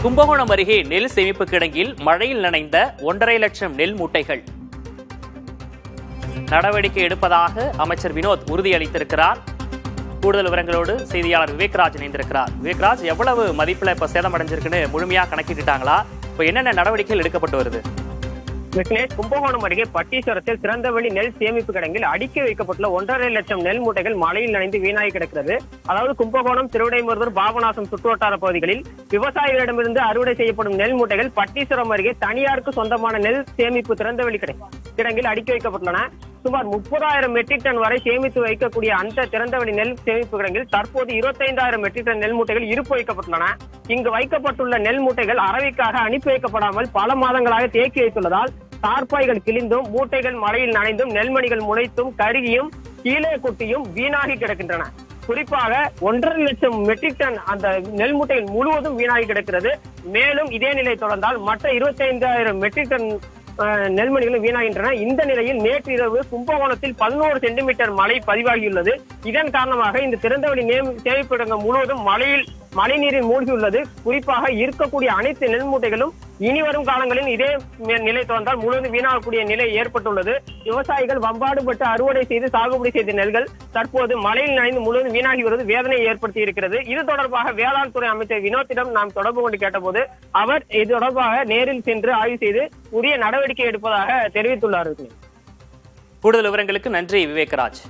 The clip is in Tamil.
கும்பகோணம் அருகே நெல் சேமிப்பு கிடங்கில் மழையில் நனைந்த 1.5 லட்சம் நெல் மூட்டைகள். நடவடிக்கை எடுப்பதாக அமைச்சர் வினோத் உறுதியளித்திருக்கிறார். கூடுதல் விவரங்களோடு செய்தியாளர் விவேக்ராஜ் இணைந்திருக்கிறார். விவேக்ராஜ், எவ்வளவு மதிப்புல இப்ப சேதம் அடைஞ்சிருக்குன்னு முழுமையா கணக்கிட்டுட்டாங்களா? இப்ப என்னென்ன நடவடிக்கைகள் எடுக்கப்பட்டு வருது? கும்பகோணம் அருகே பட்டீஸ்வரத்தில் திறந்தவெளி நெல் சேமிப்பு கிடங்கில் அடுக்கி வைக்கப்பட்டுள்ள 1.5 லட்சம் நெல் மூட்டைகள் மழையில் நனைந்து வீணாகி கிடக்கிறது. அதாவது கும்பகோணம், திருவிடைமருதூர், பாபநாசம் சுற்றுவட்டார பகுதிகளில் விவசாயிகளிடமிருந்து அறுவடை செய்யப்படும் நெல் மூட்டைகள் பட்டீஸ்வரம் அருகே தனியாருக்கு சொந்தமான நெல் சேமிப்பு திறந்தவெளி கிடங்கில் அடுக்கி வைக்கப்பட்டுள்ளன. சுமார் 30,000 மெட்ரிக் டன் வரை சேமித்து வைக்கக்கூடிய அந்த திறந்தவெளி நெல் சேமிப்பு கிடங்கில் தற்போது 25,000 மெட்ரிக் டன் நெல் மூட்டைகள் இருப்பு வைக்கப்பட்டுள்ளன. இங்கு வைக்கப்பட்டுள்ள நெல் மூட்டைகள் அரவைக்காக அனுப்பி வைக்கப்படாமல் பல மாதங்களாக தேக்கி வைத்துள்ளதால் தார்பாய்கள் கிழிந்தும் மூட்டைகள் மழையில் நனைந்தும் நெல்மணிகள் முளைத்தும் கருகியும் கீழே கொட்டியும் வீணாகி கிடக்கின்றன. குறிப்பாக 1.5 லட்சம் மெட்ரிக் டன் அந்த நெல் மூட்டைகள் முழுவதும் வீணாகி கிடக்கிறது. மேலும் இதே நிலை தொடர்ந்தால் மற்ற 25,000 மெட்ரிக் டன் நெல்மணிகளும் வீணாகின்றன. இந்த நிலையில் நேற்று இரவு கும்பகோணத்தில் 11 சென்டிமீட்டர் மழை பதிவாகியுள்ளது. இதன் காரணமாக இந்த திறந்தவெளி சேமிப்பு இடங்கள் முழுவதும் மழைநீரில் மூழ்கியுள்ளது. குறிப்பாக இருக்கக்கூடிய அனைத்து நெல் மூட்டைகளும் இனி வரும் காலங்களில் இதே நிலை தொடர்ந்தால் முழுவதும் வீணாகக்கூடிய நிலை ஏற்பட்டுள்ளது. விவசாயிகள் வம்பாடுபட்டு அறுவடை செய்து சாகுபடி செய்த நெல்கள் தற்போது மழையில் நனைந்து முழுவதும் வீணாகி வருவது வேதனையை ஏற்படுத்தி இருக்கிறது. இது தொடர்பாக வேளாண் துறை அமைச்சர் வினோத்திடம் நாம் தொடர்பு கொண்டு கேட்டபோது அவர் இது தொடர்பாக நேரில் சென்று ஆய்வு செய்து உரிய நடவடிக்கை எடுப்பதாக தெரிவித்துள்ளார். கூடுதல் விவரங்களுக்கு நன்றி விவேக்ராஜ்.